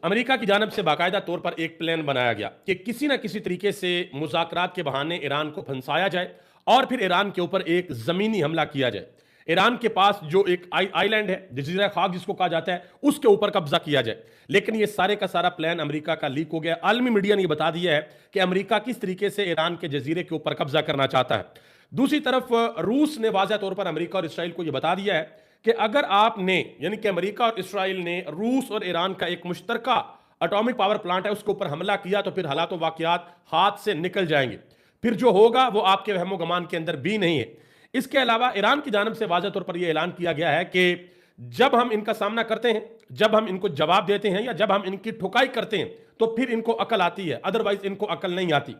America की जानब से बाकायदा तौर पर एक प्लान बनाया गया कि किसी न किसी तरीके से मुज़ाकरात के बहाने ईरान को फंसाया जाए और फिर ईरान के ऊपर एक ज़मीनी हमला किया जाए। ईरान के पास जो एक आइलैंड है, जजीरा खाक जिसको कहा जाता है, उसके ऊपर कब्जा किया जाए। लेकिन ये सारे का सारा प्लान अमेरिका का लीक हो गया। आलमी मीडिया ने यह बता दिया है कि अमेरिका किस तरीके से ईरान के जजीरे के ऊपर कब्जा करना चाहता है। दूसरी तरफ रूस ने वाज़ह तौर पर अमेरिका और इसराइल को यह बता दिया है कि अगर आपने, यानी कि अमेरिका और इसराइल ने रूस और ईरान का एक मुश्तरका एटॉमिक पावर प्लांट है उसके ऊपर हमला किया तो फिर हालात वाकयात हाथ से निकल जाएंगे। फिर जो होगा वो आपके वहमो गमान के अंदर भी नहीं है। इसके अलावा ईरान की जानब से वाज़ह तौर पर यह ऐलान किया गया है कि जब हम इनका सामना करते हैं, जब हम इनको जवाब देते हैं या जब हम इनकी ठुकाई करते हैं तो फिर इनको अकल आती है, अदरवाइज इनको अकल नहीं आती।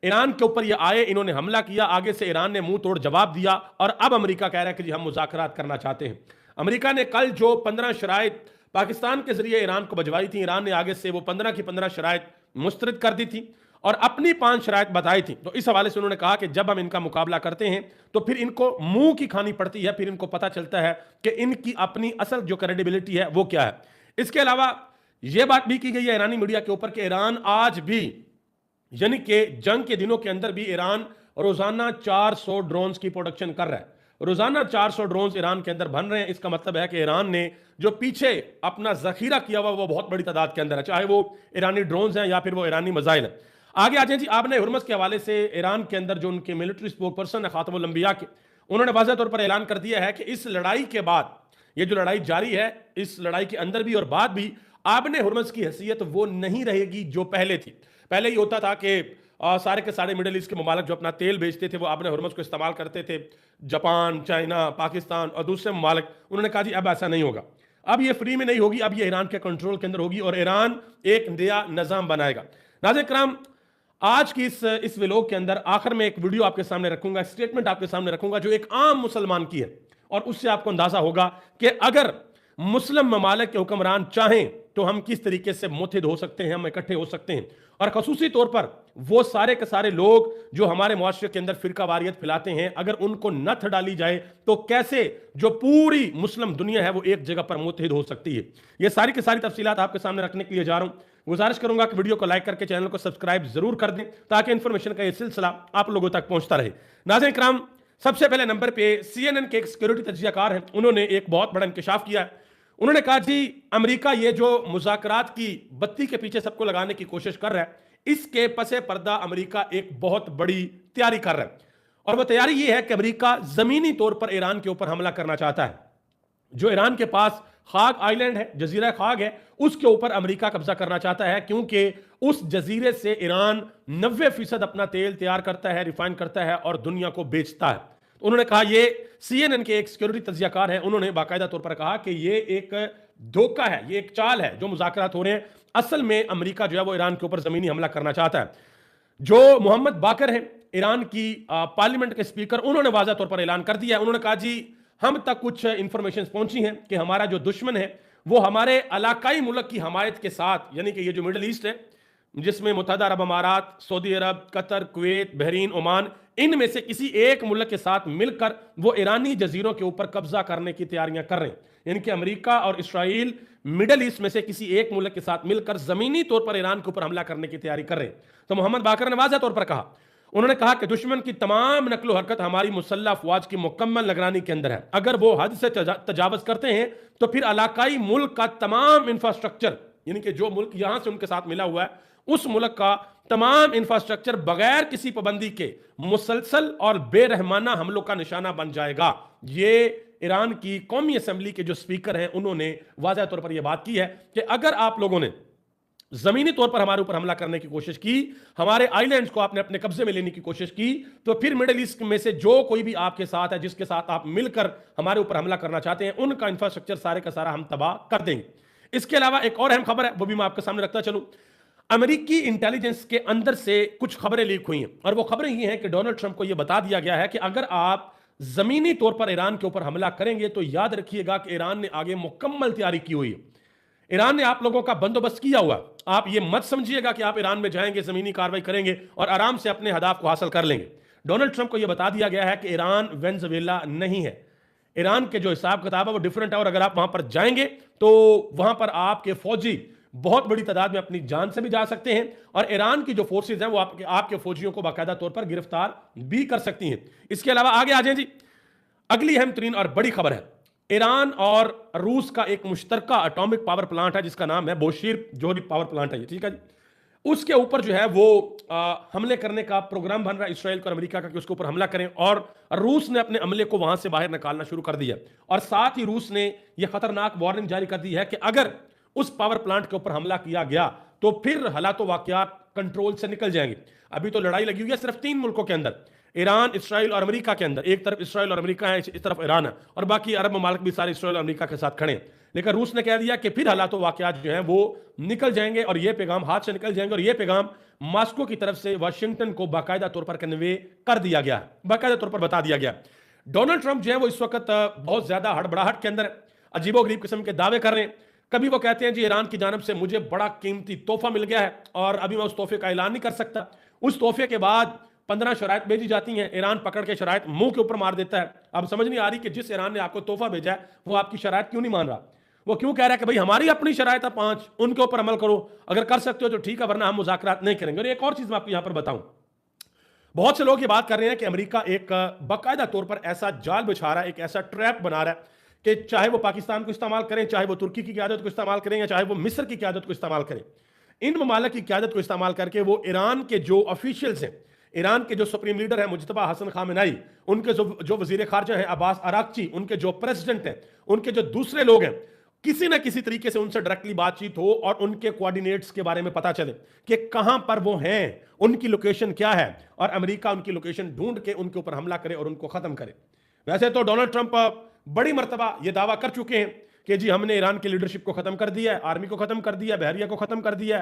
ईरान के ऊपर ये आए, इन्होंने हमला किया, आगे से ईरान ने मुंह तोड़ जवाब दिया और अब अमेरिका कह रहा है कि जी हम मुज़ाकरात करना चाहते हैं। अमेरिका ने कल जो 15 शराइत पाकिस्तान के जरिए ईरान को भिजवाई थी, ईरान ने आगे से वो 15 की 15 शराइत मुस्तरद कर दी थी और अपनी 5 शराइत बताई थी। तो इस हवाले से उन्होंने कहा कि जब हम इनका मुकाबला करते हैं तो फिर इनको मुंह की खानी पड़ती है, फिर इनको पता चलता है कि इनकी अपनी असल जो क्रेडिबिलिटी है वो क्या है। इसके अलावा यह बात भी की गई है ईरानी मीडिया के ऊपर कि ईरान आज भी, यानी कि जंग के दिनों के अंदर भी, ईरान रोजाना 400 ड्रोन्स की प्रोडक्शन कर रहा है। रोजाना 400 ड्रोन्स ईरान के अंदर बन रहे हैं। इसका मतलब है कि ईरान ने जो पीछे अपना जखीरा किया हुआ वो बहुत बड़ी तादाद के अंदर है, चाहे वो ईरानी ड्रोन्स हैं या फिर वो ईरानी मिसाइल है। आगे आ जाए जी, आपने हुर्मस के हवाले से ईरान के अंदर जो उनके मिलिट्री स्पोक पर्सन है खातमुल अंबिया के, उन्होंने वाज़ह तौर पर ऐलान कर दिया है कि इस लड़ाई के बाद, ये जो लड़ाई जारी है, इस लड़ाई के अंदर भी और बाद भी आपने हुर्मस की हैसियत वो नहीं रहेगी जो पहले थी। पहले ये होता था कि सारे के सारे मिडिल ईस्ट के ममालिक जो अपना तेल बेचते थे वो आपने हुर्मस को इस्तेमाल करते थे, जापान, चाइना, पाकिस्तान और दूसरे ममालिक। उन्होंने कहा जी अब ऐसा नहीं होगा, अब ये फ्री में नहीं होगी, अब ये ईरान के कंट्रोल के अंदर होगी और ईरान एक नया निज़ाम बनाएगा। नाज़रीन किराम, आज की इस व्लॉग के अंदर आखिर में एक वीडियो आपके सामने रखूंगा, स्टेटमेंट आपके सामने रखूंगा जो एक आम मुसलमान की है और उससे आपको अंदाजा होगा कि अगर मुस्लिम ममालिक के हुक्मरान चाहें तो हम किस तरीके से मुत्तहिद हो सकते हैं, हम इकट्ठे हो सकते हैं। और खसूसी तौर पर वो सारे के सारे लोग जो हमारे मुआशरे के अंदर फिरका वारियत फैलाते हैं, अगर उनको नथ डाली जाए तो कैसे जो पूरी मुस्लिम दुनिया है वो एक जगह पर मुत्तहिद हो सकती है। ये सारी की सारी तफसीलात आपके सामने रखने के लिए जा रहा हूं। गुजारिश करूंगा कि वीडियो को लाइक करके चैनल को सब्सक्राइब जरूर कर दें ताकि इंफॉर्मेशन का ये सिलसिला आप लोगों तक पहुंचता रहे। नाज़रीन किराम, सबसे पहले नंबर पे CNN के एक सिक्योरिटी तज्जियाकार हैं, उन्होंने एक बहुत बड़ा इंकशाफ किया है। उन्होंने कहा जी अमेरिका ये जो मुज़ाकरात की बत्ती के पीछे सबको लगाने की कोशिश कर रहा है, इसके पसे पर्दा अमेरिका एक बहुत बड़ी तैयारी कर रहा है और वह तैयारी ये है कि अमेरिका जमीनी तौर पर ईरान के ऊपर हमला करना चाहता है। जो ईरान के पास खाग आइलैंड है, जजीरा खाग है, उसके ऊपर अमेरिका कब्जा करना चाहता है क्योंकि उस जजीरे से ईरान 90% अपना तेल तैयार करता है, रिफाइन करता है और दुनिया को बेचता है। उन्होंने कहा, ये CNN के एक सिक्योरिटी तज्जियाकार हैं, उन्होंने बाकायदा तौर पर कहा कि ये एक धोखा है, ये एक चाल है जो मुज़ाकरात हो रहे हैं। असल में अमेरिका जो है वो ईरान के ऊपर जमीनी हमला करना चाहता है। जो मोहम्मद बाकर हैं, ईरान की पार्लियामेंट के स्पीकर, उन्होंने वाज़ा तौर पर ऐलान कर दिया है। उन्होंने कहा जी हम तक कुछ इंफॉर्मेशन पहुंची हैं कि हमारा जो दुश्मन है वो हमारे इलाकाई मुल्क की हमायत के साथ, यानी कि ये जो मिडिल ईस्ट है जिसमें मुत्तहदा अरब अमारात, सऊदी अरब, कतर, कुवैत, बहरीन, ओमान, इनमें से किसी एक मुल्क के साथ मिलकर वो ईरानी जजीरों के ऊपर कब्जा करने की तैयारियां कर रहे हैं। यानी कि अमेरिका और इसराइल मिडिल ईस्ट में से किसी एक मुल्क के साथ मिलकर जमीनी तौर पर ईरान के ऊपर हमला करने की तैयारी कर रहे हैं। तो मोहम्मद बाकर ने वाज़ह तौर पर कहा, उन्होंने कहा कि दुश्मन की तमाम नकलो हरकत हमारी मुसल्लह अफवाज की मुकम्मल निगरानी के अंदर है। अगर वो हद से तजावज करते हैं तो फिर इलाकाई मुल्क का तमाम इंफ्रास्ट्रक्चर, यानी कि जो मुल्क यहां से उनके साथ मिला हुआ है, उस मुल्क का तमाम इंफ्रास्ट्रक्चर बगैर किसी पाबंदी के मुसलसल और बेरहमाना हमलों का निशाना बन जाएगा। ये ईरान की कौमी असेंबली के जो स्पीकर हैं उन्होंने वाज़ह तौर पर यह बात की है कि अगर आप लोगों ने जमीनी तौर पर हमारे ऊपर हमला करने की कोशिश की, हमारे आइलैंड्स को आपने अपने कब्जे में लेने की कोशिश की, तो फिर मिडिल ईस्ट में से जो कोई भी आपके साथ है, जिसके साथ आप मिलकर हमारे ऊपर हमला करना चाहते हैं, उनका इंफ्रास्ट्रक्चर सारे का सारा हम तबाह कर देंगे। इसके अलावा एक और अहम खबर है, वो भी मैं आपके सामने रखता चलूं। अमेरिकी इंटेलिजेंस के अंदर से कुछ खबरें लीक हुई हैं और वो खबरें ये हैं कि डोनाल्ड ट्रंप को यह बता दिया गया है कि अगर आप जमीनी तौर पर ईरान के ऊपर हमला करेंगे तो याद रखिएगा कि ईरान ने आगे मुकम्मल तैयारी की हुई है। ईरान ने आप लोगों का बंदोबस्त किया हुआ। आप ये मत समझिएगा कि आप ईरान में जाएंगे, जमीनी कार्रवाई करेंगे और आराम से अपने हदाफ को हासिल कर लेंगे। डोनाल्ड ट्रंप को यह बता दिया गया है कि ईरान वेनेजुएला नहीं है। ईरान के जो हिसाब किताब है वो डिफरेंट है और अगर आप वहां पर जाएंगे तो वहां पर आपके फौजी बहुत बड़ी तादाद में अपनी जान से भी जा सकते हैं और ईरान की जो फोर्सेज हैं वो आपके फौजियों को बाकायदा तौर पर गिरफ्तार भी कर सकती हैं। इसके अलावा आगे आ जाए जी, अगली अहम तरीन और बड़ी खबर है, ईरान और रूस का एक मुश्तरका एटॉमिक पावर प्लांट है जिसका नाम है बोशीर जोहरी पावर प्लांट है, ठीक है जी। उसके ऊपर जो है वो हमले करने का प्रोग्राम बन रहा है इसराइल और अमेरिका का कि उसके ऊपर हमला करें, और रूस ने अपने हमले को वहां से बाहर निकालना शुरू कर दिया। और साथ ही रूस ने यह खतरनाक वार्निंग जारी कर दी है कि अगर उस पावर प्लांट के ऊपर हमला किया गया तो फिर हालात वाकयात कंट्रोल से निकल जाएंगे। अभी तो लड़ाई लगी हुई है सिर्फ 3 मुल्कों के अंदर, ईरान, इसराइल और अमेरिका के अंदर। एक तरफ इसराइल और अमेरिका है, इस तरफ ईरान है, और बाकी अरब ममालिक भी सारे इसराइल और अमेरिका के साथ खड़े हैं। लेकिन रूस ने कह दिया कि फिर हालात वाकयात जो हैं वो निकल जाएंगे और ये पैगाम हाथ से निकल जाएंगे, और ये पैगाम मॉस्को की तरफ से वाशिंगटन को बाकायदा तौर पर कन्वे कर दिया गया, बाकायदा तौर पर बता दिया गया। डोनाल्ड ट्रंप जो है वो इस वक्त बहुत ज्यादा हड़बड़ाहट के अंदर अजीबोगरीब किस्म के दावे कर रहे हैं। कभी वो कहते हैं जी ईरान की जानब से मुझे बड़ा कीमती तोहफा मिल गया है और अभी मैं उस तोहफे का ऐलान नहीं कर सकता। उस तोहफे के बाद 15 शराइत भेजी जाती हैं, ईरान पकड़ के शराइत मुंह के ऊपर मार देता है। अब समझ नहीं आ रही कि जिस ईरान ने आपको तोहफा भेजा है वो आपकी शराइत क्यों नहीं मान रहा। वो क्यों कह रहा है कि भाई हमारी अपनी शराइत है 5, उनके ऊपर अमल करो, अगर कर सकते हो तो ठीक है वरना हम मुज़ाकरात नहीं करेंगे। और एक और चीज मैं आपको यहां पर बताऊं, बहुत से लोग ये बात कर रहे हैं कि अमेरिका एक बाकायदा तौर पर ऐसा जाल बिछा रहा है, एक ऐसा ट्रैप बना रहा है कि चाहे वो पाकिस्तान को इस्तेमाल करें, चाहे वो तुर्की की क़यादत को इस्तेमाल करें, या चाहे वो मिस्र की क़यादत को इस्तेमाल करें, इन ममालिक की क़यादत को इस्तेमाल करके वो ईरान के जो ऑफिशियल्स हैं, ईरान के जो सुप्रीम लीडर है मुज्तबा हसन खामेनेई, उनके जो वजीर खारजा है अब्बास अराक्ची, उनके जो प्रेसिडेंट हैं, उनके जो दूसरे लोग हैं, किसी ना किसी तरीके से उनसे डायरेक्टली बातचीत हो और उनके कोऑर्डिनेट्स के बारे में पता चले कि कहां पर वो हैं, उनकी लोकेशन क्या है, और अमेरिका उनकी लोकेशन ढूंढ के उनके ऊपर हमला करे और उनको खत्म करे। वैसे तो डोनाल्ड ट्रंप बड़ी मर्तबा ये दावा कर चुके हैं कि जी हमने ईरान की लीडरशिप को खत्म कर दिया है, आर्मी को खत्म कर दिया, बहरिया को खत्म कर दिया,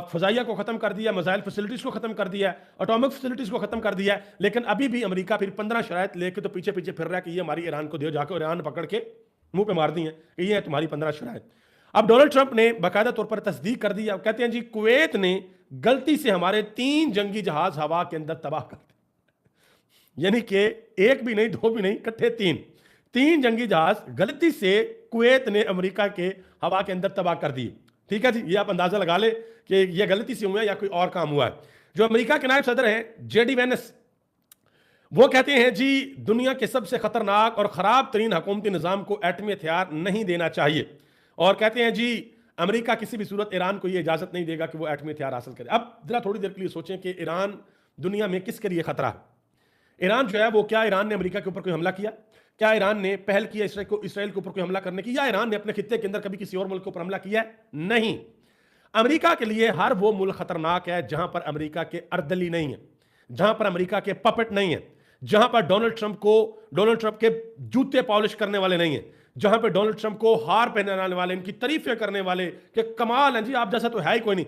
फजाइया को खत्म कर दिया, मिसाइल फैसिलिटीज को खत्म कर दिया, एटॉमिक फैसिलिटीज को खत्म कर दिया। लेकिन अभी भी अमेरिका फिर 15 शराइत लेके तो पीछे पीछे फिर रहा है कि ये हमारी ईरान को दियो, जाकर ईरान पकड़ के मुंह पे मार दी है कि ये है तुम्हारी 15 शराइत। अब डोनाल्ड ट्रंप ने बाकायदा तौर पर तस्दीक कर दी, अब कहते हैं जी कुवैत ने गलती से हमारे 3 जंगी जहाज हवा के अंदर तबाह कर दिए, यानी कि 1 भी नहीं 2 भी नहीं, इकट्ठे 3 जंगी जहाज गलती से कुवैत ने अमेरिका के हवा के अंदर तबाह कर दिए। ठीक है जी, ये आप अंदाजा लगा ले कि ये गलती से हुआ है या कोई और काम हुआ है। जो अमेरिका के नायब सदर हैं जेडी वेंस, वो कहते हैं जी दुनिया के सबसे खतरनाक और खराब तरीन हुकूमती निज़ाम को एटमी हथियार नहीं देना चाहिए, और कहते हैं जी अमेरिका किसी भी सूरत ईरान को यह इजाजत नहीं देगा कि वो एटमी हथियार हासिल करे। अब जरा थोड़ी देर के लिए सोचें कि ईरान दुनिया में किसके लिए खतरा है। ईरान जो है वो, क्या ईरान ने अमेरिका के ऊपर कोई हमला किया? क्या ईरान ने पहल किया इसराइल के ऊपर कोई हमला करने की, या ईरान ने अपने खित्ते के अंदर कभी किसी और मुल्क के ऊपर हमला किया है? नहीं। अमेरिका के लिए हर वो मुल्क खतरनाक है जहां पर अमेरिका के अर्दली नहीं है, जहां पर अमेरिका के पपेट नहीं है, जहां पर डोनाल्ड ट्रंप के जूते पॉलिश करने वाले नहीं है, जहां पर डोनाल्ड ट्रंप को हार पहनाने वाले, इनकी तारीफें करने वाले कि कमाल है जी आप जैसा तो है ही कोई नहीं।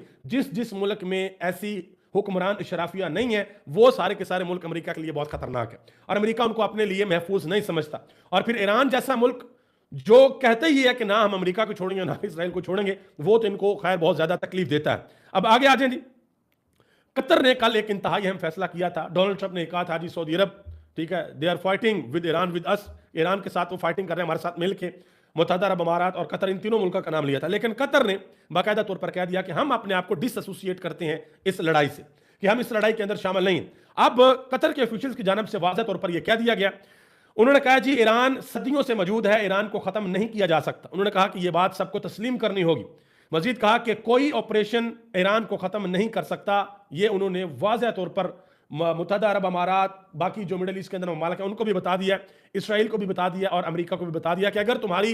जिस मुल्क में ऐसी हुक्मरान इशराफिया नहीं है वो सारे के सारे मुल्क अमेरिका के लिए बहुत खतरनाक है, और अमेरिका उनको अपने लिए महफूज नहीं समझता। और फिर ईरान जैसा मुल्क जो कहते ही है कि ना हम अमेरिका को छोड़ेंगे ना इसराइल को छोड़ेंगे, वो तो इनको खैर बहुत ज्यादा तकलीफ देता है। अब आगे आ जाए जी, कतर ने कल एक इंतहाई अहम फैसला किया था। डोनाल्ड ट्रंप ने कहा था जी सऊदी अरब, ठीक है, they are fighting with Iran with us, Iran के साथ वो फाइटिंग कर रहे हैं हमारे साथ मिलकर। मुत्तहदा अरब अमारात और कतर, इन तीनों मुल्कों का नाम लिया था, लेकिन कतर ने बाकायदा तौर पर कह दिया कि हम अपने आप को डिसएसोसिएट करते हैं इस लड़ाई से, कि हम इस लड़ाई के अंदर शामिल नहीं हैं। अब कतर के ऑफिशियल्स की जानब से वाज़ेह तौर पर यह कह दिया गया, उन्होंने कहा जी ईरान सदियों से मौजूद है, ईरान को खत्म नहीं किया जा सकता। उन्होंने कहा कि यह बात सबको तस्लीम करनी होगी। मजीद कहा कि कोई ऑपरेशन ईरान को खत्म नहीं कर सकता। यह उन्होंने वाज़ेह तौर पर मुत्तहदा अरब अमारात, बाकी जो मिडल ईस्ट के अंदर ममालिक है उनको भी बता दिया, इसराइल को भी बता दिया और अमेरिका को भी बता दिया कि अगर तुम्हारी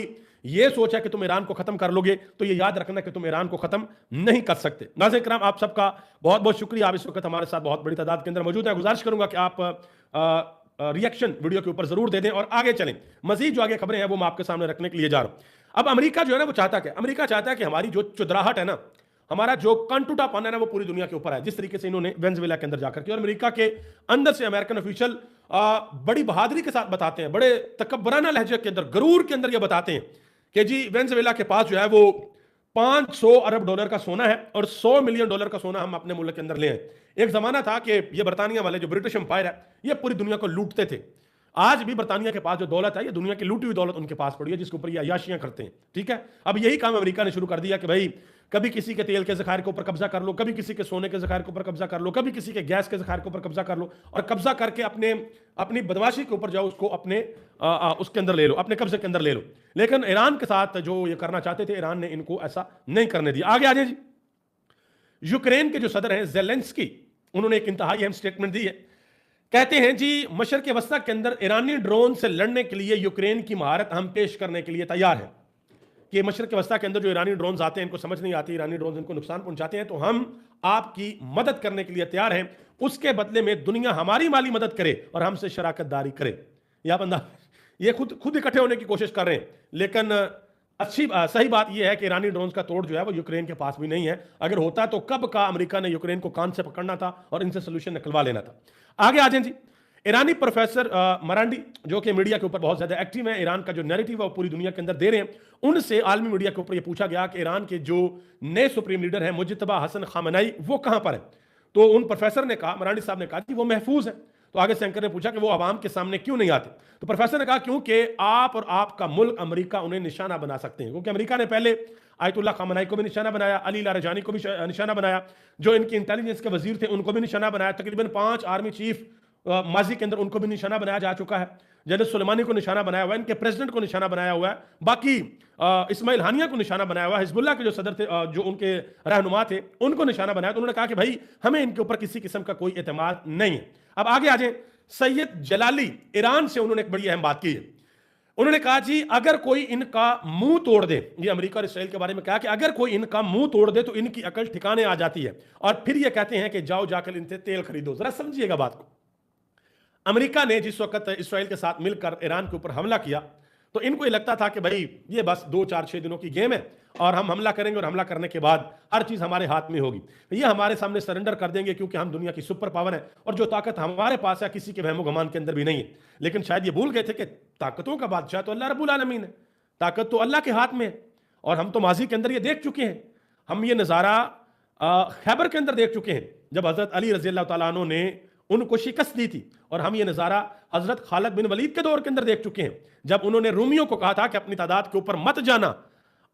ये सोच है कि तुम ईरान को खत्म कर लोगे तो ये याद रखना कि तुम ईरान को खत्म नहीं कर सकते। नाज़रीन किराम, आप सबका बहुत बहुत शुक्रिया, आप इस वक्त हमारे साथ बहुत बड़ी तादाद के अंदर मौजूद है। गुजारिश करूंगा कि आप रिएक्शन वीडियो के ऊपर जरूर दे दें और आगे चलें। मजीद जो आगे खबरें हैं वो मैं आपके सामने रखने के लिए जा रहा हूं। अब अमेरिका जो है ना वो चाहता है, अमेरिका चाहता है कि हमारी जो चुदराहट है ना, हमारा जो कंटूटापन है ना, वो पूरी दुनिया के ऊपर है, जिस तरीके से इन्होंने वेनेजुएला के अंदर जाकर किया। और अमेरिका के अंदर से अमेरिकन ऑफिशियल बड़ी बहादुरी के साथ बताते हैं, बड़े तकब्बराना लहजे के अंदर, गरूर के अंदर ये बताते हैं कि जी वेनेजुएला के पास जो है वो $500 अरब का सोना है और $100 मिलियन का सोना हम अपने मुल्क के अंदर ले आए। एक जमाना था कि ये बरतानिया वाले जो ब्रिटिश एम्पायर है ये पूरी दुनिया को लूटते थे। आज भी बरतानिया के पास जो दौलत है ये दुनिया की लूटी हुई दौलत उनके पास पड़ी है, जिसके ऊपर ये अयाशियां करते हैं। ठीक है, अब यही काम अमेरिका ने शुरू कर दिया कि भाई कभी किसी के तेल के ज़खायर के ऊपर कब्जा कर लो, कभी किसी के सोने के ज़खायर के ऊपर कब्जा कर लो, कभी किसी के गैस के ज़खायर के ऊपर कब्जा कर लो, और कब्जा करके अपनी बदमाशी के ऊपर जाओ, उसको उसके अंदर ले लो, अपने कब्जे के अंदर ले लो। लेकिन ईरान के साथ जो ये करना चाहते थे, ईरान ने इनको ऐसा नहीं करने दिया। आगे आ जाए जी। यूक्रेन के जो सदर हैं ज़ेलेंस्की, उन्होंने एक इंतहाई अहम स्टेटमेंट दी है। कहते हैं जी, मशरक़ वस्ता के अंदर ईरानी ड्रोन से लड़ने के लिए यूक्रेन की महारत हम पेश करने के लिए तैयार हैं। कि मशरक़ वस्ता के अंदर जो ईरानी ड्रोन आते हैं, इनको समझ नहीं आती, ईरानी ड्रोन इनको नुकसान पहुंचाते हैं, तो हम आपकी मदद करने के लिए तैयार हैं। उसके बदले में दुनिया हमारी माली मदद करे और हमसे शराकतदारी करे। या बंदा ये खुद इकट्ठे होने की कोशिश कर रहे हैं। लेकिन सही बात यह है कि ईरानी ड्रोन का तोड़ जो है वो यूक्रेन के पास भी नहीं है। अगर होता तो कब का अमेरिका ने यूक्रेन को कान से पकड़ना था और इनसे सोल्यूशन निकलवा लेना था। आगे आ जाए जी। ईरानी प्रोफेसर मरांडी, जो कि मीडिया के ऊपर बहुत ज्यादा एक्टिव है, ईरान का जो नैरेटिव है वो पूरी दुनिया के अंदर दे रहे हैं, उनसे आलमी मीडिया के ऊपर ये पूछा गया कि ईरान के जो नए सुप्रीम लीडर हैं मुज्तबा हसन खामेनी, वो कहां पर है। तो उन प्रोफेसर ने कहा, मरांडी साहब ने कहा कि वो महफूज है। तो आगे से एंकर ने पूछा कि वो आवाम के सामने क्यों नहीं आते। तो प्रोफेसर ने कहा क्योंकि आप और आपका मुल्क अमेरिका उन्हें निशाना बना सकते हैं। क्योंकि अमेरिका ने पहले आयतुल्लाह खामेनी को भी निशाना बनाया, अली लारजानी को भी निशाना बनाया, जो इनके इंटेलिजेंस के वजीर थे उनको भी निशाना बनाया, तकरीबन 5 आर्मी चीफ माजी के अंदर उनको भी निशाना बनाया जा चुका है। जनरल सुलेमानी को निशाना बनाया हुआ है, इनके प्रेसिडेंट को निशाना बनाया हुआ है, बाकी इस्माइल हानिया को निशाना बनाया हुआ है, हिजबुल्लाह के जो सदर थे, जो उनके रहनुमा थे, उनको निशाना बनाया। तो उन्होंने कहा कि भाई हमें इनके ऊपर किसी किस्म का कोई एतमाद नहीं है। अब आगे आ जाए। सैयद जलाली, ईरान से उन्होंने एक बड़ी अहम बात की है। उन्होंने कहा जी अगर कोई इनका मुंह तोड़ दे, ये अमेरिका और इसराइल के बारे में कहा कि अगर कोई इनका मुंह तोड़ दे तो इनकी अकल ठिकाने आ जाती है, और फिर ये कहते हैं कि जाओ जाकर इनसे तेल खरीदो। जरा समझिएगा बात को। अमेरिका ने जिस वक्त इसराइल के साथ मिलकर ईरान के ऊपर हमला किया, तो इनको ये लगता था कि भाई ये बस 2, 4, 6 दिनों की गेम है और हम हमला करेंगे और हमला करने के बाद हर चीज हमारे हाथ में होगी, ये हमारे सामने सरेंडर कर देंगे क्योंकि हम दुनिया की सुपर पावर है और जो ताकत हमारे पास है किसी के वहमो गुमान के अंदर भी नहीं है। लेकिन शायद ये भूल गए थे कि ताकतों का बादशाह तो अल्लाह रब्बुल आलमीन है, ताकत तो अल्लाह के हाथ में है। और हम तो माजी के अंदर ये देख चुके हैं, हम ये नज़ारा खैबर के अंदर देख चुके हैं जब हजरत अली रजी अल्लाह तआला अन्हु ने उनको शिकस्त दी थी, और हम ये नज़ारा हजरत खालिद बिन वलीद के दौर के अंदर देख चुके हैं जब उन्होंने रूमियों को कहा था कि अपनी तादाद के ऊपर मत जाना,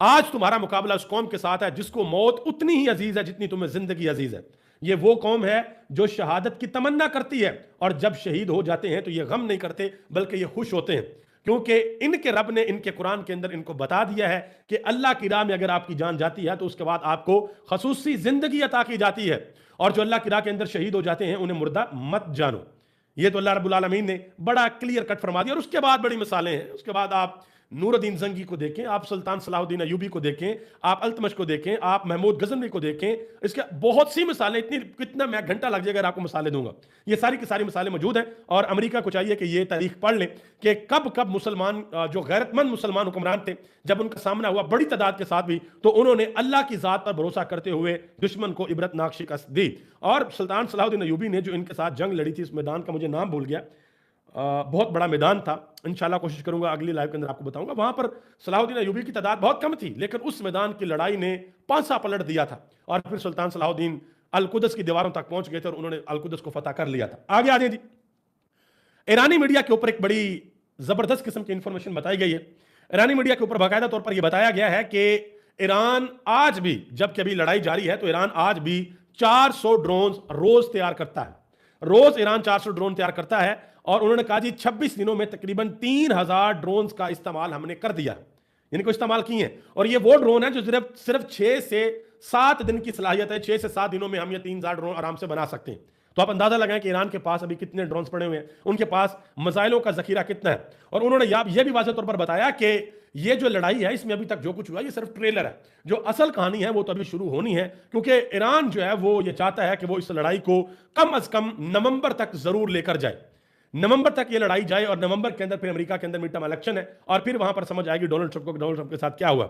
आज तुम्हारा मुकाबला उस कौम के साथ है जिसको मौत उतनी ही अजीज है जितनी तुम्हें जिंदगी अजीज है। ये वो कौम है जो शहादत की तमन्ना करती है और जब शहीद हो जाते हैं तो ये गम नहीं करते बल्कि ये खुश होते हैं, क्योंकि इनके रब ने इनके कुरान के अंदर इनको बता दिया है कि अल्लाह की राह में अगर आपकी जान जाती है तो उसके बाद आपको खसूसी जिंदगी अता की जाती है, और जो अल्लाह की राह के अंदर शहीद हो जाते हैं उन्हें मुर्दा मत जानो। ये तो अल्लाह रब्बुल आलमीन ने बड़ा क्लियर कट फरमा दिया। और उसके बाद बड़ी मिसालें हैं। उसके बाद आप नूरुद्दीन जंगी को देखें, आप सुल्तान सलाहुद्दीन अयूबी को देखें, आप अल्तमश को देखें, आप महमूद गजनवी को देखें, इसके बहुत सी मिसालें, इतनी कितना मैं घंटा लग जाएगा अगर आपको मिसालें दूंगा। ये सारी की सारी मिसालें मौजूद हैं। और अमेरिका को चाहिए कि ये तारीख पढ़ लें कि कब कब मुसलमान, जो गैरतमंद मुसलमान हुक्मरान थे, जब उनका सामना हुआ बड़ी तादाद के साथ भी, तो उन्होंने अल्लाह की जात पर भरोसा करते हुए दुश्मन को इबरतनाक शिकस्त दी। और सुल्तान सलाहुद्दीन अयूबी ने जो इनके साथ जंग लड़ी थी, इस मैदान का मुझे नाम भूल गया, बहुत बड़ा मैदान था, इंशाल्लाह कोशिश करूंगा अगली लाइव के अंदर आपको बताऊंगा। वहां पर सलाहुद्दीन अयूबी की तादाद बहुत कम थी, लेकिन उस मैदान की लड़ाई ने पांसा पलट दिया था और फिर सुल्तान सलाहुद्दीन अलकुदस की दीवारों तक पहुंच गए थे और उन्होंने अलकुदस को फतह कर लिया था। आगे आ जाए जी। ईरानी मीडिया के ऊपर एक बड़ी जबरदस्त किस्म की इंफॉर्मेशन बताई गई है। ईरानी मीडिया के ऊपर बाकायदा तौर पर यह बताया गया है कि ईरान आज भी, जबकि अभी लड़ाई जारी है, तो ईरान आज भी 400 ड्रोन रोज तैयार करता है। रोज ईरान 400 ड्रोन तैयार करता है और उन्होंने कहा जी 26 दिनों में तकरीबन 3000 ड्रोन का इस्तेमाल हमने कर दिया, इनको इस्तेमाल किए हैं। और ये वो ड्रोन है जो सिर्फ 6 से 7 दिन की सलाहियत है। 6 से 7 दिनों में हम ये 3000 ड्रोन आराम से बना सकते हैं। तो आप अंदाजा लगाएं कि ईरान के पास अभी कितने ड्रोन्स पड़े हुए हैं, उनके पास मिसाइलों का जखीरा कितना है। और उन्होंने यह भी वाज़ेह तौर पर बताया कि ये जो लड़ाई है इसमें अभी तक जो कुछ हुआ ये सिर्फ ट्रेलर है, जो असल कहानी है वो तो अभी शुरू होनी है, क्योंकि ईरान जो है वो ये चाहता है कि वो इस लड़ाई को कम अज कम नवंबर तक जरूर लेकर जाए। नवंबर तक ये लड़ाई जाए और नवंबर के अंदर फिर अमेरिका के अंदर मिड टर्म इलेक्शन है और फिर वहां पर समझ आएगी डोनाल्ड ट्रंप के साथ क्या हुआ।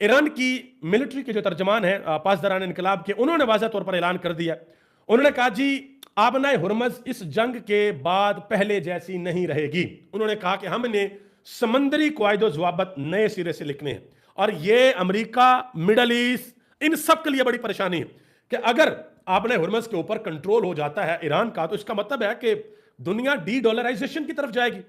ईरान की मिलिट्री के जो तर्जमान है पासदारान इनकलाब के, उन्होंने वाज़ेह तौर पर ऐलान कर दिया। उन्होंने कहा जी आबनाए हुर्मज इस जंग के बाद पहले जैसी नहीं रहेगी। उन्होंने कहा कि हमने समंदरी क़वाइद व ज़वाबित नए सिरे से लिखने हैं। और ये अमेरिका, मिडल ईस्ट, इन सब के लिए बड़ी परेशानी है कि अगर आबनाए हुर्मज के ऊपर कंट्रोल हो जाता है ईरान का, तो इसका मतलब है कि दुनिया डी डॉलराइजेशन की तरफ जाएगी।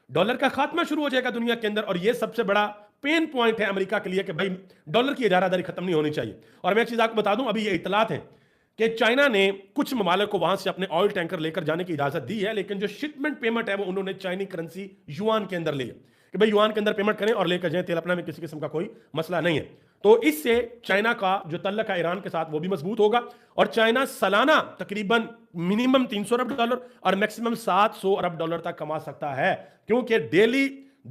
डॉलर का खात्मा शुरू हो जाएगा दुनिया के अंदर। और यह सबसे बड़ा पेन पॉइंट है अमेरिका के लिए कि भाई डॉलर की इजारादारी खत्म नहीं होनी चाहिए। और मैं एक चीज आपको बता दूं, अभी ये इतलात है कि चाइना ने कुछ ममालिक को वहां से अपने ऑयल टैंकर लेकर जाने की इजाजत दी है, लेकिन जो शिपमेंट पेमेंट है वो उन्होंने चाइनी करेंसी युआन के अंदर ली है कि भाई युआन के अंदर पेमेंट करें और लेकर जाएं तेल अपना, में किसी किस्म का कोई मसला नहीं है। तो इससे चाइना का जो तल्लक है ईरान के साथ वो भी मजबूत होगा। और चाइना सालाना तकरीबन मिनिमम 300 अरब डॉलर और मैक्सिमम 700 अरब डॉलर तक कमा सकता है, क्योंकि डेली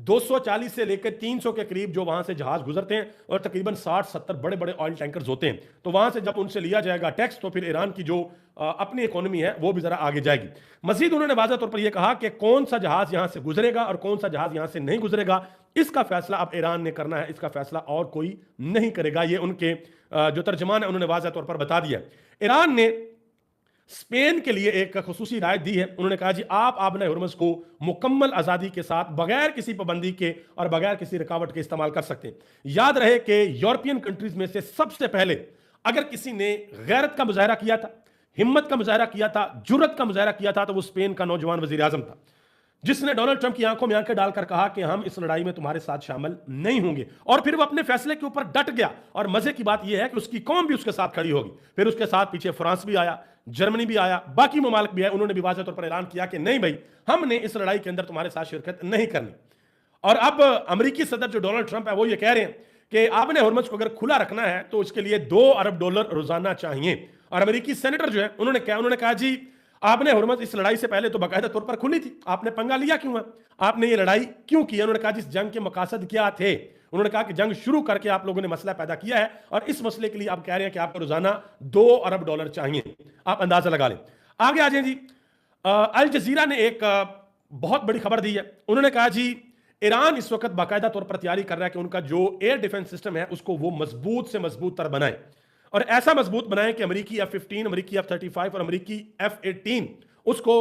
240 से लेकर 300 के करीब जो वहां से जहाज गुजरते हैं और तकरीबन 60-70 बड़े बड़े ऑयल टैंकर्स होते हैं। तो वहां से जब उनसे लिया जाएगा टैक्स तो फिर ईरान की जो अपनी इकोनॉमी है वो भी जरा आगे जाएगी। मजीद उन्होंने वाज़ेह तौर पर यह कहा कि कौन सा जहाज यहां से गुजरेगा और कौन सा जहाज यहां से नहीं गुजरेगा, इसका फैसला अब ईरान ने करना है, इसका फैसला और कोई नहीं करेगा। ये उनके जो तर्जमान है उन्होंने वाज़ेह तौर पर बता दिया। ईरान ने स्पेन के लिए एक खुसूसी राय दी है। उन्होंने कहा जी आप आबना हुर्मुज़ को मुकम्मल आज़ादी के साथ बगैर किसी पाबंदी के और बगैर किसी रुकावट के इस्तेमाल कर सकते हैं। याद रहे कि यूरोपियन कंट्रीज में से सबसे पहले अगर किसी ने गैरत का मुजाहरा किया था, हिम्मत का मुजाहरा किया था, जुर्रत का मुजाहरा किया था, तो वो स्पेन का नौजवान वजीर आजम था, जिसने डोनाल्ड ट्रंप की आंखों में आंखें डालकर कहा कि हम इस लड़ाई में तुम्हारे साथ शामिल नहीं होंगे। और फिर वो अपने फैसले के ऊपर डट गया। और मजे की बात यह है कि उसकी कौम भी उसके साथ खड़ी होगी। फिर उसके साथ पीछे फ्रांस भी आया, जर्मनी भी आया, बाकी ममालिक भी आए। उन्होंने भी वाज़ेह तौर पर ऐलान किया कि नहीं भाई, हमने इस लड़ाई के अंदर तुम्हारे साथ शिरकत नहीं करनी। और अब अमेरिकी सदर जो डोनाल्ड ट्रंप है वो ये कह रहे हैं कि आपने हुर्मुज़ को अगर खुला रखना है तो उसके लिए $2 अरब रोजाना चाहिए। और अमेरिकी सेनेटर जो है उन्होंने कहा जी आपने हुर्मुज़ इस लड़ाई से पहले तो बाकायदा तौर पर खुली थी, आपने पंगा लिया क्यों है, आपने ये लड़ाई क्यों की? उन्होंने कहा जिस जंग के मकासद क्या थे। उन्होंने कहा कि जंग शुरू करके आप लोगों ने मसला पैदा किया है और इस मसले के लिए आप कह रहे हैं कि आपको रोजाना $2 अरब चाहिए। आप अंदाजा लगा लें। आगे आ जाए जी, अल जजीरा ने एक बहुत बड़ी खबर दी है। उन्होंने कहा जी ईरान इस वक्त बाकायदा तौर पर तैयारी कर रहा है कि उनका जो एयर डिफेंस सिस्टम है उसको वो मजबूत से मजबूत तर बनाए और ऐसा मजबूत बनाए कि अमेरिकी F-15, अमेरिकी F-35 और अमेरिकी F-18 उसको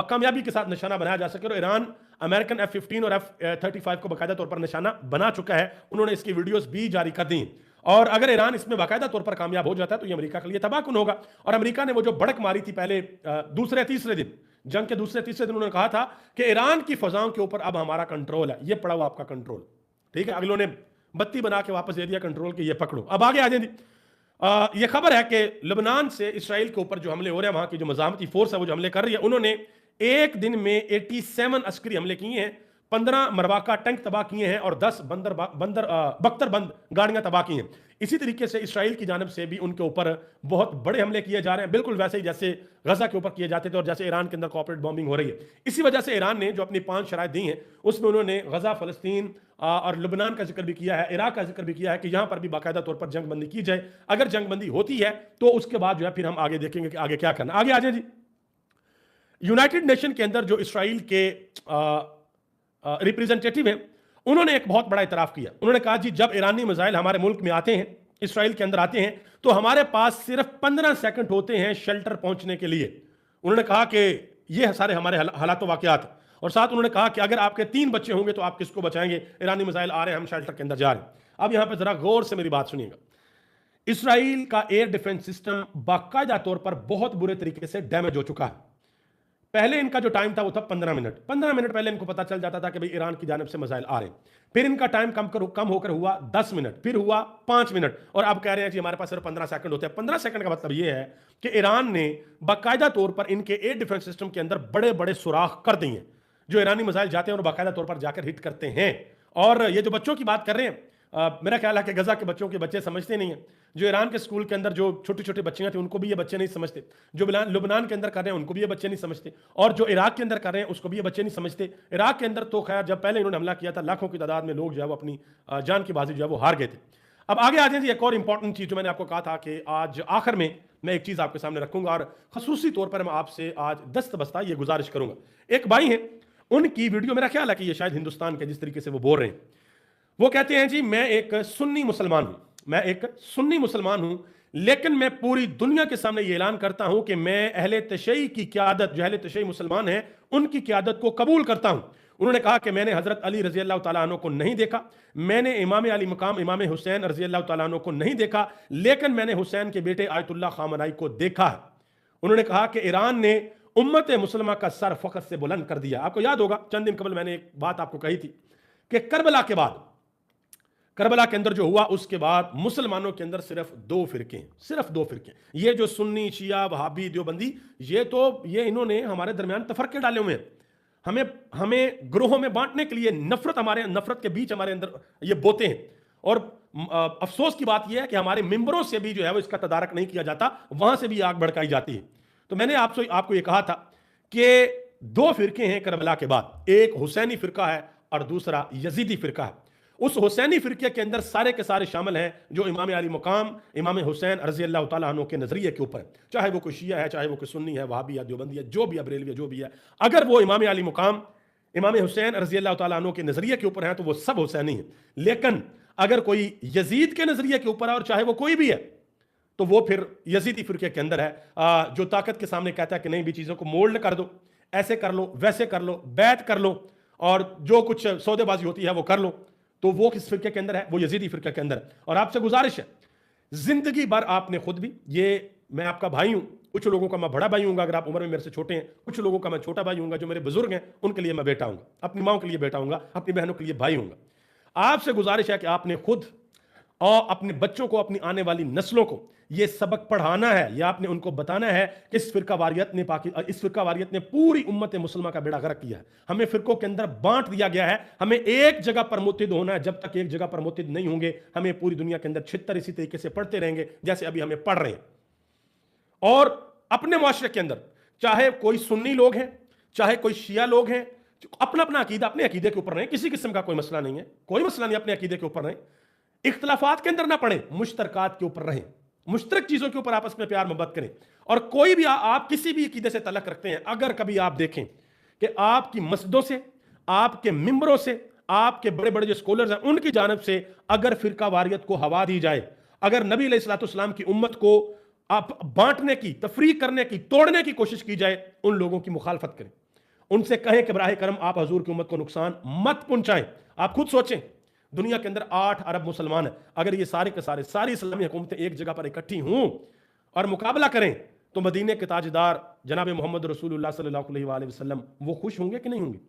कामयाबी के साथ निशाना बनाया जा सके। और ईरान अमेरिकन F-15 और F-35 को बाकायदा तौर पर निशाना बना चुका है। उन्होंने इसकी वीडियोस भी जारी कर दी। और अगर ईरान इसमें बाकायदा तौर पर कामयाब हो जाता है तो ये अमेरिका के लिए तबाहकुन होगा। और अमेरिका ने वो जो भड़क मारी थी पहले दूसरे तीसरे दिन, जंग के दूसरे तीसरे दिन, उन्होंने कहा था कि ईरान की फजाओं के ऊपर अब हमारा कंट्रोल है, ये पड़ा हुआ आपका कंट्रोल, ठीक है। अगलों ने बत्ती बना के वापस दे दिया कंट्रोल के, ये पकड़ो। अब आगे आ जाए, ये खबर है कि लेबनान से इसराइल के ऊपर जो हमले हो रहे हैं, वहां की जो मज़ामती फोर्स है वो जो हमले कर रही है, उन्होंने एक दिन में 87 अस्करी हमले किए हैं, 15 मरवाका टैंक तबाह किए हैं और 10 बख्तरबंद गाड़ियां तबाह की हैं। इसी तरीके से इसराइल की जानब से भी उनके ऊपर बहुत बड़े हमले किए जा रहे हैं, बिल्कुल वैसे ही जैसे गजा के ऊपर किए जाते थे और जैसे ईरान के अंदर कॉर्पोरेट बॉम्बिंग हो रही है। इसी वजह से ईरान ने जो अपनी 5 शराइत दी हैं उसमें उन्होंने गजा, फलस्तीन और लेबनान का जिक्र भी किया है, इराक का जिक्र भी किया है कि यहां पर भी बाकायदा तौर पर जंगबंदी की जाए। अगर जंगबंदी होती है तो उसके बाद जो है फिर हम आगे देखेंगे कि आगे क्या करना। आगे आ जाए जी, यूनाइटेड नेशन के अंदर जो इसराइल के रिप्रेजेंटेटिव हैं उन्होंने एक बहुत बड़ा इतराफ किया। उन्होंने कहा जी जब ईरानी मिसाइल हमारे मुल्क में आते हैं, इसराइल के अंदर आते हैं, तो हमारे पास सिर्फ 15 सेकंड होते हैं शेल्टर पहुंचने के लिए। उन्होंने कहा कि ये सारे हमारे हालात वाकयात। और साथ उन्होंने कहा कि अगर आपके 3 बच्चे होंगे तो आप किसको बचाएंगे? ईरानी मिसाइल आ रहे हैं, हम शेल्टर के अंदर जा रहे हैं। अब यहां पर जरा गौर से मेरी बात सुनिएगा। इसराइल का एयर डिफेंस सिस्टम बाकायदा तौर पर बहुत बुरे तरीके से डैमेज हो चुका है। पहले इनका जो टाइम था वो था 15 मिनट। 15 मिनट पहले इनको पता चल जाता था कि भाई ईरान की जानिब से मिसाइल आ रहे हैं। फिर इनका टाइम कम होकर हुआ 10 मिनट, फिर हुआ 5 मिनट, और अब कह रहे हैं कि हमारे पास सिर्फ 15 सेकंड होते हैं। 15 सेकंड का मतलब ये है कि ईरान ने बाकायदा तौर पर इनके एयर डिफेंस सिस्टम के अंदर बड़े बड़े सुराख कर दिए हैं। जो ईरानी मिसाइल जाते हैं और बाकायदा तौर पर जाकर हिट करते हैं। और ये जो बच्चों की बात कर रहे हैं, मेरा ख्याल है कि गजा के बच्चों के बच्चे समझते नहीं हैं। जो ईरान के स्कूल के अंदर जो छोटी छोटी बच्चियां थी उनको भी ये बच्चे नहीं समझते। जो लुबनान के अंदर कर रहे हैं उनको भी ये बच्चे नहीं समझते। और जो इराक के अंदर कर रहे हैं उसको भी ये बच्चे नहीं समझते। इराक के अंदर तो खैर जब पहले इन्होंने हमला किया था लाखों की तादाद में लोग जो है वो अपनी जान की बाजी जो है वो हार गए थे। अब आगे आ जाए, एक और इंपॉर्टेंट चीज जो मैंने आपको कहा था कि आज आखिर में मैं एक चीज आपके सामने रखूंगा और खसूसी तौर पर मैं आपसे आज दस्तबस्ता ये गुजारिश करूंगा। एक भाई हैं, उनकी वीडियो मेरा ख्याल है कि ये शायद हिंदुस्तान के, जिस तरीके से वो बोल रहे हैं, वो कहते हैं जी मैं एक सुन्नी मुसलमान हूं, मैं एक सुन्नी मुसलमान हूं, लेकिन मैं पूरी दुनिया के सामने ये ऐलान करता हूं कि मैं अहले तशय्युई की क़यादत, जो अहले तशय्युई मुसलमान हैं उनकी क़यादत को कबूल करता हूं। उन्होंने कहा कि मैंने हजरत अली रजी अल्लाह तआला अन्हु को नहीं देखा, मैंने इमाम अली मकाम इमाम हुसैन रजी अल्लाह तआला अन्हु को नहीं देखा, लेकिन मैंने हुसैन के बेटे आयतुल्लाह खामनाई को देखा है। उन्होंने कहा कि ईरान ने उम्मत मुसलमा का सर फख्र से बुलंद कर दिया। आपको याद होगा चंद दिन कबल मैंने एक बात आपको कही थी कि करबला के बाद, करबला के अंदर जो हुआ उसके बाद मुसलमानों के अंदर सिर्फ दो फिरके हैं, सिर्फ दो फिरके। ये जो सुन्नी, शिया, वहाबी, देवबंदी, ये इन्होंने हमारे दरमियान तफरके डाले हुए हैं। हमें हमें ग्रोहों में बांटने के लिए नफरत के बीच हमारे अंदर ये बोते हैं। और अफसोस की बात यह है कि हमारे मिंबरों से भी जो है वो इसका तदारक नहीं किया जाता, वहां से भी आग भड़काई जाती है। तो मैंने आपको ये कहा था कि दो फिरके हैं करबला के बाद, एक हुसैनी फिरका है और दूसरा यजीदी फिरका है। उस हुसैनी फिरके के अंदर सारे के सारे शामिल हैं जो इमाम अली मुकाम, इमाम हुसैन रज़ी अल्लाह तआला अन्हु के नजरिए के ऊपर है, चाहे वो कोई शिया है, चाहे वो कोई सुन्नी है, वहाबी है, देवबंदी है, जो भी है, बरेलवी है, जो भी है, अगर वो इमाम अली मुकाम, इमाम हुसैन रज़ी अल्लाह तआला अन्हु के नजरिए के ऊपर है तो वो सब हुसैनी है। लेकिन अगर कोई यजीद के नजरिए के ऊपर है, और चाहे वो कोई भी है, तो वो फिर यजीदी फिरके के अंदर है, जो ताकत के सामने कहता है कि नहीं भी चीजों को मोल्ड कर दो, ऐसे कर लो, वैसे कर लो, बैत कर लो, और जो कुछ सौदेबाजी होती है वो कर लो। तो वो किस फिरके के अंदर है? वो यजीदी फिरके के अंदर। और आपसे गुजारिश है, जिंदगी भर आपने खुद भी, ये मैं आपका भाई हूं, कुछ लोगों का मैं बड़ा भाई हूंगा अगर आप उम्र में मेरे से छोटे हैं, कुछ लोगों का मैं छोटा भाई हूंगा, जो मेरे बुजुर्ग हैं उनके लिए मैं बेटा हूंगा, अपनी माओ के लिए बेटा हूंगा, अपनी बहनों के लिए भाई हूंगा। आपसे गुजारिश है कि आपने खुद और अपने बच्चों को, अपनी आने वाली नस्लों को यह सबक पढ़ाना है, या आपने उनको बताना है कि इस फिरका वारियत ने पूरी उम्मत मुसलमान का बेड़ा गर्क किया है। हमें फिरकों के अंदर बांट दिया गया है, हमें एक जगह पर मुत्तहिद होना है। जब तक एक जगह पर मुत्तहिद नहीं होंगे, हमें पूरी दुनिया के अंदर छितर इसी तरीके से पढ़ते रहेंगे जैसे अभी हमें पढ़ रहे हैं। और अपने मुआशरे के अंदर चाहे कोई सुन्नी लोग हैं, चाहे कोई शिया लोग हैं, अपना अपना अकीदा, अपने अकीदे के ऊपर रहें, किसी किस्म का कोई मसला नहीं है, कोई मसला नहीं, अपने अकीदे के ऊपर रहें, इख्तलाफात के अंदर ना पड़े, मुश्तरकात के ऊपर रहें, मुश्तरक चीजों के ऊपर आपस में प्यार मोहब्बत करें। और कोई भी आप किसी भी अकीदे से तलक रखते हैं, अगर कभी आप देखें कि आपकी मस्जिदों से, आपके मिंबरों से, आपके बड़े बड़े जो स्कॉलर्स हैं उनकी जानिब से अगर फिरका वारियत को हवा दी जाए, अगर नबी अलैहिस्सलाम की उम्मत को आप बांटने की, तफरीक करने की, तोड़ने की कोशिश की जाए, उन लोगों की मुखालफत करें, उनसे कहें कि बराह करम आप हजूर की उम्मत को नुकसान मत पहुंचाएं। आप खुद सोचें, दुनिया के अंदर 8 अरब मुसलमान हैं, अगर ये सारे के सारे सारी इस्लामी हुकूमतें एक जगह पर इकट्ठी हों और मुकाबला करें, तो मदीने के ताजदार जनाब मोहम्मद रसूलुल्लाह सल्लल्लाहु अलैहि वसल्लम वो खुश होंगे कि नहीं होंगे?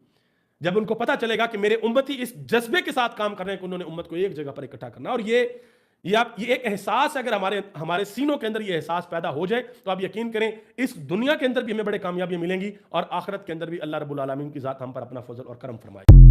जब उनको पता चलेगा कि मेरे उम्मती इस जज्बे के साथ काम कर रहे हैं कि उन्होंने उम्मत को एक जगह पर इकट्ठा करना। और ये एक एहसास, अगर हमारे सीनों के अंदर ये एहसास पैदा हो जाए, तो आप यकीन करें इस दुनिया के अंदर भी हमें बड़े कामयाबियां मिलेंगी और आखिरत के अंदर भी अल्लाह रब्बुल आलमीन की जात हम पर अपना फजल और करम फरमाए।